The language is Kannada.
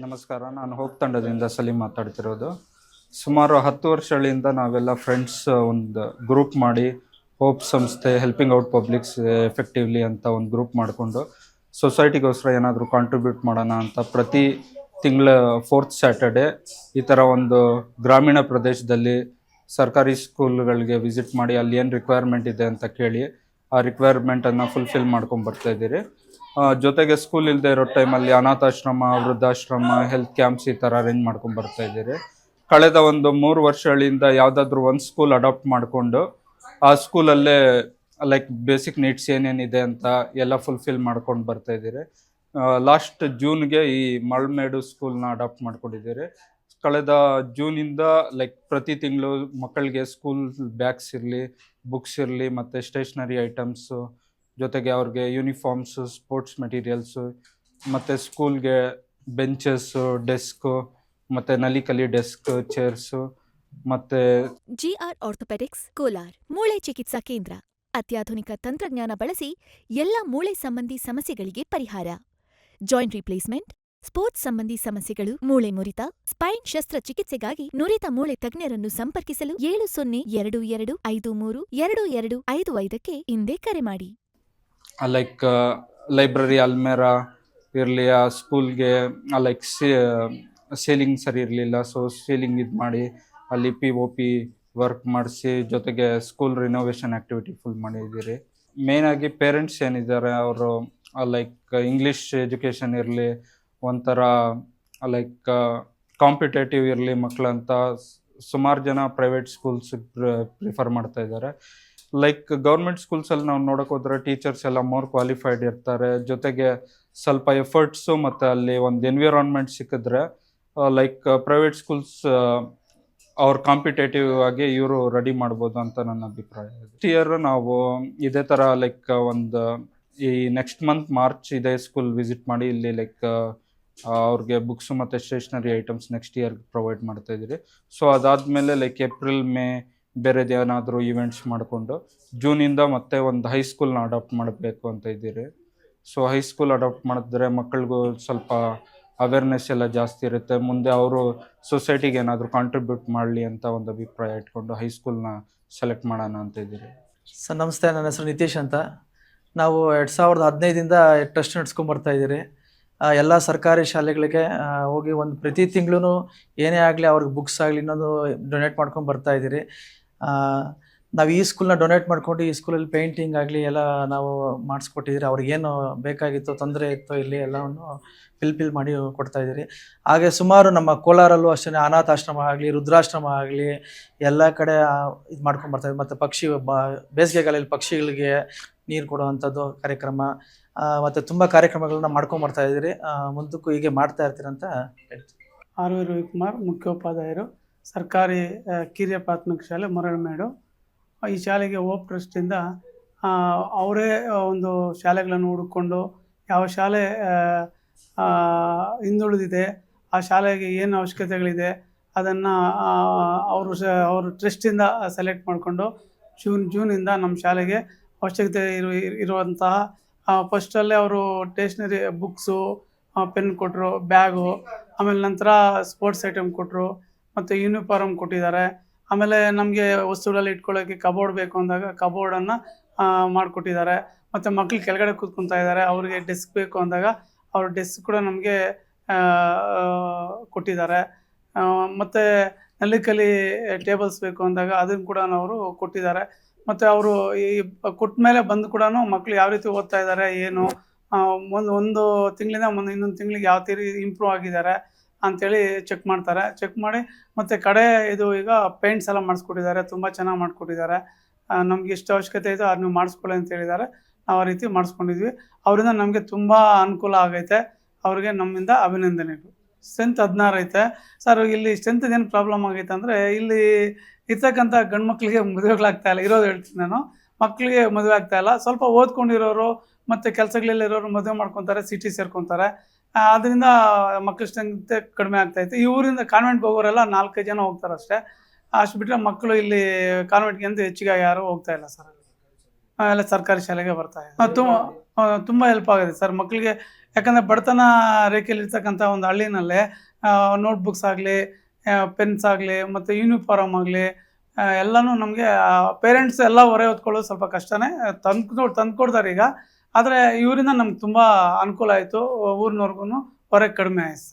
ನಮಸ್ಕಾರ. ನಾನು ಹೋಪ್ ತಂಡದಿಂದ ಸಲೀಂ ಮಾತಾಡ್ತಿರೋದು. ಸುಮಾರು 10 ವರ್ಷಗಳಿಂದ ನಾವೆಲ್ಲ ಫ್ರೆಂಡ್ಸ್ ಒಂದು ಗ್ರೂಪ್ ಮಾಡಿ ಹೋಪ್ ಸಂಸ್ಥೆ ಹೆಲ್ಪಿಂಗ್ ಔಟ್ ಪಬ್ಲಿಕ್ಸ್ ಎಫೆಕ್ಟಿವ್ಲಿ ಅಂತ ಒಂದು ಗ್ರೂಪ್ ಮಾಡಿಕೊಂಡು ಸೊಸೈಟಿಗೋಸ್ಕರ ಏನಾದರೂ ಕಾಂಟ್ರಿಬ್ಯೂಟ್ ಮಾಡೋಣ ಅಂತ ಪ್ರತಿ ತಿಂಗಳ 4th ಸ್ಯಾಟರ್ಡೆ ಈ ಥರ ಒಂದು ಗ್ರಾಮೀಣ ಪ್ರದೇಶದಲ್ಲಿ ಸರ್ಕಾರಿ ಸ್ಕೂಲ್ಗಳಿಗೆ ವಿಸಿಟ್ ಮಾಡಿ ಅಲ್ಲಿ ಏನು ರಿಕ್ವೈರ್ಮೆಂಟ್ ಇದೆ ಅಂತ ಕೇಳಿ ಆ ರಿಕ್ವೈರ್ಮೆಂಟನ್ನು ಫುಲ್ಫಿಲ್ ಮಾಡ್ಕೊಂಡು ಬರ್ತಾಯಿದ್ದೀರಿ. ಜೊತೆಗೆ ಸ್ಕೂಲ್ ಇಲ್ಲದೆ ಇರೋ ಟೈಮಲ್ಲಿ ಅನಾಥಾಶ್ರಮ, ವೃದ್ಧಾಶ್ರಮ, ಹೆಲ್ತ್ ಕ್ಯಾಂಪ್ಸ್ ಈ ಥರ ಅರೇಂಜ್ ಮಾಡ್ಕೊಂಡು ಬರ್ತಾಯಿದ್ದೀರಿ. ಕಳೆದ ಒಂದು 3 ವರ್ಷಗಳಿಂದ ಯಾವುದಾದ್ರೂ ಒಂದು ಸ್ಕೂಲ್ ಅಡಾಪ್ಟ್ ಮಾಡಿಕೊಂಡು ಆ ಸ್ಕೂಲಲ್ಲೇ ಲೈಕ್ ಬೇಸಿಕ್ ನೀಡ್ಸ್ ಏನೇನಿದೆ ಅಂತ ಎಲ್ಲ ಫುಲ್ಫಿಲ್ ಮಾಡ್ಕೊಂಡು ಬರ್ತಾಯಿದ್ದೀರಿ. ಲಾಸ್ಟ್ ಜೂನ್ಗೆ ಈ ಮಳಮೇಡು ಸ್ಕೂಲ್ನ ಅಡಾಪ್ಟ್ ಮಾಡ್ಕೊಂಡಿದ್ದೀರಿ. ಕಳೆದ ಜೂನಿಂದ ಲೈಕ್ ಪ್ರತಿ ತಿಂಗಳು ಮಕ್ಕಳಿಗೆ ಸ್ಕೂಲ್ ಬ್ಯಾಗ್ಸ್ ಇರಲಿ, ಬುಕ್ಸ್ ಇರಲಿ ಮತ್ತು ಸ್ಟೇಷ್ನರಿ ಐಟಮ್ಸು, ಜೊತೆಗೆ ಅವ್ರಿಗೆ ಯೂನಿಫಾರ್ಮ್ಸು, ಸ್ಪೋರ್ಟ್ಸ್ ಮೆಟೀರಿಯಲ್ಸು ಮತ್ತು ಸ್ಕೂಲ್ಗೆ ಬೆಂಚಸ್ಸು, ಡೆಸ್ಕು ಮತ್ತು ನಲಿಕಲಿ ಡೆಸ್ಕ್, ಚೇರ್ಸು ಮತ್ತು ಜಿಆರ್ ಆರ್ಥೋಪೆಡಿಕ್ಸ್ ಕೋಲಾರ್ ಮೂಳೆ ಚಿಕಿತ್ಸಾ ಕೇಂದ್ರ ಅತ್ಯಾಧುನಿಕ ತಂತ್ರಜ್ಞಾನ ಬಳಸಿ ಎಲ್ಲ ಮೂಳೆ ಸಂಬಂಧಿ ಸಮಸ್ಯೆಗಳಿಗೆ ಪರಿಹಾರ. ಜಾಯಿಂಟ್ ರಿಪ್ಲೇಸ್ಮೆಂಟ್, ಸ್ಪೋರ್ಟ್ಸ್ ಸಂಬಂಧಿ ಸಮಸ್ಯೆಗಳು, ಮೂಳೆ ಮುರಿತ, ಸ್ಪೈನ್ ಶಸ್ತ್ರಚಿಕಿತ್ಸೆಗಾಗಿ ನುರಿತ ಮೂಳೆ ತಜ್ಞರನ್ನು ಸಂಪರ್ಕಿಸಲು 7022523255ಕ್ಕೆ ಹಿಂದೆ ಕರೆ ಮಾಡಿ. ಲೈಕ್ ಲೈಬ್ರರಿ ಅಲ್ಮೇರಾ ಇರಲಿ, ಆ ಸ್ಕೂಲ್ಗೆ ಲೈಕ್ ಸೀಲಿಂಗ್ ಸರಿ ಇರಲಿಲ್ಲ, ಸೊ ಸೀಲಿಂಗ್ ಇದು ಮಾಡಿ ಅಲ್ಲಿ POP ವರ್ಕ್ ಮಾಡಿಸಿ, ಜೊತೆಗೆ ಸ್ಕೂಲ್ ರಿನೋವೇಷನ್ ಆ್ಯಕ್ಟಿವಿಟಿ ಫುಲ್ ಮಾಡಿದ್ದೀರಿ. ಮೇಯ್ನಾಗಿ ಪೇರೆಂಟ್ಸ್ ಏನಿದ್ದಾರೆ ಅವರು ಲೈಕ್ ಇಂಗ್ಲೀಷ್ ಎಜುಕೇಷನ್ ಇರಲಿ, ಒಂಥರ ಲೈಕ್ ಕಾಂಪಿಟೇಟಿವ್ ಇರಲಿ ಮಕ್ಕಳಂತ ಸುಮಾರು ಜನ ಪ್ರೈವೇಟ್ ಸ್ಕೂಲ್ಸ್ ಪ್ರಿಫರ್ ಮಾಡ್ತಾ ಇದ್ದಾರೆ. ಲೈಕ್ ಗೌರ್ಮೆಂಟ್ ಸ್ಕೂಲ್ಸಲ್ಲಿ ನಾವು ನೋಡೋಕೆ ಹೋದರೆ ಟೀಚರ್ಸ್ ಎಲ್ಲ ಮೋರ್ ಕ್ವಾಲಿಫೈಡ್ ಇರ್ತಾರೆ, ಜೊತೆಗೆ ಸ್ವಲ್ಪ ಎಫರ್ಟ್ಸು ಮತ್ತು ಅಲ್ಲಿ ಒಂದು ಎನ್ವಿರಾನ್ಮೆಂಟ್ ಸಿಕ್ಕಿದ್ರೆ ಲೈಕ್ ಪ್ರೈವೇಟ್ ಸ್ಕೂಲ್ಸ್ ಅವ್ರ ಕಾಂಪಿಟೇಟಿವ್ ಆಗಿ ಇವರು ರೆಡಿ ಮಾಡ್ಬೋದು ಅಂತ ನನ್ನ ಅಭಿಪ್ರಾಯ. ನೆಕ್ಸ್ಟ್ ಇಯರ್ ನಾವು ಇದೇ ಥರ ಲೈಕ್ ಒಂದು ಈ ನೆಕ್ಸ್ಟ್ ಮಂತ್ ಮಾರ್ಚ್ ಇದೇ ಸ್ಕೂಲ್ ವಿಸಿಟ್ ಮಾಡಿ ಇಲ್ಲಿ ಲೈಕ್ ಅವ್ರಿಗೆ ಬುಕ್ಸು ಮತ್ತು ಸ್ಟೇಷ್ನರಿ ಐಟಮ್ಸ್ ನೆಕ್ಸ್ಟ್ ಇಯರ್ಗೆ ಪ್ರೊವೈಡ್ ಮಾಡ್ತಾಯಿದ್ದೀರಿ. ಸೊ ಅದಾದಮೇಲೆ ಲೈಕ್ ಏಪ್ರಿಲ್ ಮೇ ಬೇರೆದು ಏನಾದರೂ ಇವೆಂಟ್ಸ್ ಮಾಡಿಕೊಂಡು ಜೂನಿಂದ ಮತ್ತೆ ಒಂದು ಹೈಸ್ಕೂಲ್ನ ಅಡಾಪ್ಟ್ ಮಾಡಬೇಕು ಅಂತ ಇದ್ದೀರಿ. ಸೊ ಹೈಸ್ಕೂಲ್ ಅಡಾಪ್ಟ್ ಮಾಡಿದ್ರೆ ಮಕ್ಕಳಿಗೂ ಸ್ವಲ್ಪ ಅವೇರ್ನೆಸ್ ಎಲ್ಲ ಜಾಸ್ತಿ ಇರುತ್ತೆ, ಮುಂದೆ ಅವರು ಸೊಸೈಟಿಗೆ ಏನಾದರೂ ಕಾಂಟ್ರಿಬ್ಯೂಟ್ ಮಾಡಲಿ ಅಂತ ಒಂದು ಅಭಿಪ್ರಾಯ ಇಟ್ಕೊಂಡು ಹೈಸ್ಕೂಲ್ನ ಸೆಲೆಕ್ಟ್ ಮಾಡೋಣ ಅಂತ ಇದ್ದೀರಿ. ಸರ್ ನಮಸ್ತೆ, ನನ್ನ ಹೆಸರು ನಿತೀಶ್ ಅಂತ. ನಾವು 2015ದಿಂದ ಟ್ರಸ್ಟ್ ನಡೆಸ್ಕೊಂಬರ್ತಾ ಇದ್ದೀರಿ. ಎಲ್ಲ ಸರ್ಕಾರಿ ಶಾಲೆಗಳಿಗೆ ಹೋಗಿ ಒಂದು ಪ್ರತಿ ತಿಂಗಳು ಏನೇ ಆಗಲಿ ಅವ್ರಿಗೆ ಬುಕ್ಸ್ ಆಗಲಿ ಇನ್ನೊಂದು ಡೊನೇಟ್ ಮಾಡ್ಕೊಂಡು ಬರ್ತಾ ಇದ್ದೀರಿ. ನಾವು ಈ ಸ್ಕೂಲ್ನ ಡೊನೇಟ್ ಮಾಡ್ಕೊಂಡು ಈ ಸ್ಕೂಲಲ್ಲಿ ಪೇಂಟಿಂಗ್ ಆಗಲಿ ಎಲ್ಲ ನಾವು ಮಾಡಿಸ್ಕೊಟ್ಟಿದ್ದೀರಿ. ಅವ್ರಿಗೇನು ಬೇಕಾಗಿತ್ತೋ, ತೊಂದರೆ ಇತ್ತೋ ಇಲ್ಲಿ ಎಲ್ಲವನ್ನು ಫಿಲ್ ಮಾಡಿ ಕೊಡ್ತಾಯಿದ್ದೀರಿ. ಹಾಗೆ ಸುಮಾರು ನಮ್ಮ ಕೋಲಾರಲ್ಲೂ ಅಷ್ಟೇ ಅನಾಥಾಶ್ರಮ ಆಗಲಿ, ವೃದ್ಧಾಶ್ರಮ ಆಗಲಿ ಎಲ್ಲ ಕಡೆ ಇದು ಮಾಡ್ಕೊಂಡು ಬರ್ತಾಯಿದ್ದೀವಿ. ಮತ್ತು ಬೇಸಿಗೆಗಾಲದಲ್ಲಿ ಪಕ್ಷಿಗಳಿಗೆ ನೀರು ಕೊಡುವಂಥದ್ದು ಕಾರ್ಯಕ್ರಮ ಮತ್ತು ತುಂಬ ಕಾರ್ಯಕ್ರಮಗಳನ್ನ ಮಾಡ್ಕೊಂಬರ್ತಾಯಿದ್ದೀರಿ. ಮುಂದಕ್ಕೂ ಹೀಗೆ ಮಾಡ್ತಾ ಇರ್ತೀರಂತ ಹೇಳ್ತೀವಿ. ಆರ್ ವಿ ರವಿಕುಮಾರ್, ಮುಖ್ಯೋಪಾಧ್ಯಾಯರು, ಸರ್ಕಾರಿ ಕಿರಿಯ ಪ್ರಾಥಮಿಕ ಶಾಲೆ ಮರಳಮೇಡು. ಈ ಶಾಲೆಗೆ ಹೋಪ್ ಟ್ರಸ್ಟಿಂದ ಅವರೇ ಒಂದು ಶಾಲೆಗಳನ್ನು ಹುಡುಕೊಂಡು ಯಾವ ಶಾಲೆ ಹಿಂದುಳಿದಿದೆ, ಆ ಶಾಲೆಗೆ ಏನು ಅವಶ್ಯಕತೆಗಳಿದೆ ಅದನ್ನು ಅವರು ಟ್ರಸ್ಟಿಂದ ಸೆಲೆಕ್ಟ್ ಮಾಡಿಕೊಂಡು ಜೂನಿಂದ ನಮ್ಮ ಶಾಲೆಗೆ ಅವಶ್ಯಕತೆ ಇರುವಂತಹ ಫಸ್ಟಲ್ಲೇ ಅವರು ಸ್ಟೇಷ್ನರಿ ಬುಕ್ಸು, ಪೆನ್ ಕೊಟ್ಟರು, ಬ್ಯಾಗು, ಆಮೇಲೆ ನಂತರ ಸ್ಪೋರ್ಟ್ಸ್ ಐಟಮ್ ಕೊಟ್ಟರು ಮತ್ತು ಯೂನಿಫಾರ್ಮ್ ಕೊಟ್ಟಿದ್ದಾರೆ. ಆಮೇಲೆ ನಮಗೆ ವಸ್ತುಗಳಲ್ಲಿ ಇಟ್ಕೊಳ್ಳೋಕ್ಕೆ ಕಬೋರ್ಡ್ ಬೇಕು ಅಂದಾಗ ಕಬೋರ್ಡನ್ನು ಮಾಡಿಕೊಟ್ಟಿದ್ದಾರೆ. ಮತ್ತು ಮಕ್ಕಳು ಕೆಳಗಡೆ ಕೂತ್ಕೊತಾ ಇದ್ದಾರೆ, ಅವರಿಗೆ ಡೆಸ್ಕ್ ಬೇಕು ಅಂದಾಗ ಅವ್ರ ಡೆಸ್ಕ್ ಕೂಡ ನಮಗೆ ಕೊಟ್ಟಿದ್ದಾರೆ. ಮತ್ತು ನಲ್ಲಿಕಲಿ ಟೇಬಲ್ಸ್ ಬೇಕು ಅಂದಾಗ ಅದನ್ನು ಕೂಡ ಅವರು ಕೊಟ್ಟಿದ್ದಾರೆ. ಮತ್ತು ಅವರು ಈ ಕೊಟ್ಟ ಮೇಲೆ ಬಂದು ಕೂಡ ಮಕ್ಕಳು ಯಾವ ರೀತಿ ಓದ್ತಾ ಇದ್ದಾರೆ, ಏನು ಒಂದು ತಿಂಗಳಿಂದ ಇನ್ನೊಂದು ತಿಂಗಳಿಗೆ ಯಾವ ರೀತಿ ಇಂಪ್ರೂವ್ ಆಗಿದ್ದಾರೆ ಅಂಥೇಳಿ ಚೆಕ್ ಮಾಡ್ತಾರೆ. ಚೆಕ್ ಮಾಡಿ ಮತ್ತು ಇದು ಈಗ ಪೇಂಟ್ಸ್ ಎಲ್ಲ ಮಾಡಿಸ್ಕೊಟ್ಟಿದ್ದಾರೆ, ತುಂಬ ಚೆನ್ನಾಗಿ ಮಾಡಿಕೊಟ್ಟಿದ್ದಾರೆ. ನಮ್ಗೆ ಎಷ್ಟು ಅವಶ್ಯಕತೆ ಇದೋ ಅದು ನೀವು ಮಾಡಿಸ್ಕೊಳ್ಳಿ ಅಂತ ಹೇಳಿದ್ದಾರೆ. ನಾವು ಆ ರೀತಿ ಮಾಡಿಸ್ಕೊಂಡಿದ್ವಿ. ಅವರಿಂದ ನಮಗೆ ತುಂಬ ಅನುಕೂಲ ಆಗೈತೆ. ಅವ್ರಿಗೆ ನಮ್ಮಿಂದ ಅಭಿನಂದನೆಗಳು. ಸ್ಟ್ರೆಂತ್ 16 ಐತೆ ಸರ್. ಇಲ್ಲಿ ಸ್ಟ್ರೆಂತ್ ಏನು ಪ್ರಾಬ್ಲಮ್ ಆಗೈತೆ ಅಂದರೆ ಇಲ್ಲಿ ಇರ್ತಕ್ಕಂಥ ಗಂಡು ಮಕ್ಕಳಿಗೆ ಮದುವೆಗಳಾಗ್ತಾಯಿಲ್ಲ, ಇರೋದು ಹೇಳ್ತೀನಿ ನಾನು. ಮಕ್ಕಳಿಗೆ ಮದುವೆ ಆಗ್ತಾಯಿಲ್ಲ. ಸ್ವಲ್ಪ ಓದ್ಕೊಂಡಿರೋರು ಮತ್ತು ಕೆಲಸಗಳಲ್ಲಿರೋರು ಮದುವೆ ಮಾಡ್ಕೊತಾರೆ, ಸಿಟಿ ಸೇರ್ಕೊತಾರೆ. ಅದರಿಂದ ಮಕ್ಕಳ ಸ್ಟ್ರೆಂತ್ ಕಡಿಮೆ ಆಗ್ತಾಯಿತ್ತು. ಈ ಊರಿಂದ ಕಾನ್ವೆಂಟ್ಗೆ ಹೋಗೋರೆಲ್ಲ 4-5 ಜನ ಹೋಗ್ತಾರೆ ಅಷ್ಟೇ. ಅಷ್ಟು ಬಿಟ್ಟರೆ ಮಕ್ಕಳು ಇಲ್ಲಿ ಕಾನ್ವೆಂಟ್ಗೆ ಅಂತ ಹೆಚ್ಚಿಗೆ ಯಾರೂ ಹೋಗ್ತಾಯಿಲ್ಲ ಸರ್. ಎಲ್ಲ ಸರ್ಕಾರಿ ಶಾಲೆಗೆ ಬರ್ತಾಯಿದೆ. ತುಂಬ ಹೆಲ್ಪ್ ಆಗಿದೆ ಸರ್ ಮಕ್ಕಳಿಗೆ. ಯಾಕಂದರೆ ಬಡತನ ರೇಖೆಯಲ್ಲಿರ್ತಕ್ಕಂಥ ಒಂದು ಹಳ್ಳಿನಲ್ಲೇ ನೋಟ್ಬುಕ್ಸ್ ಆಗಲಿ, ಪೆನ್ಸ್ ಆಗಲಿ ಮತ್ತು ಯೂನಿಫಾರ್ಮ್ ಆಗಲಿ ಎಲ್ಲನೂ ನಮಗೆ ಪೇರೆಂಟ್ಸ್ ಎಲ್ಲ ಹೊರೆ ಹೊತ್ಕೊಳ್ಳೋದು ಸ್ವಲ್ಪ ಕಷ್ಟನೇ. ತಂದ್ಕೊಡ್ತಾರೆ ಈಗ. ಆದರೆ ಇವರಿಂದ ನಮ್ಗೆ ತುಂಬ ಅನುಕೂಲ ಆಯಿತು, ಊರಿನವ್ರಿಗೂ ಹೊರೆ ಕಡಿಮೆ ಆಯಿತು.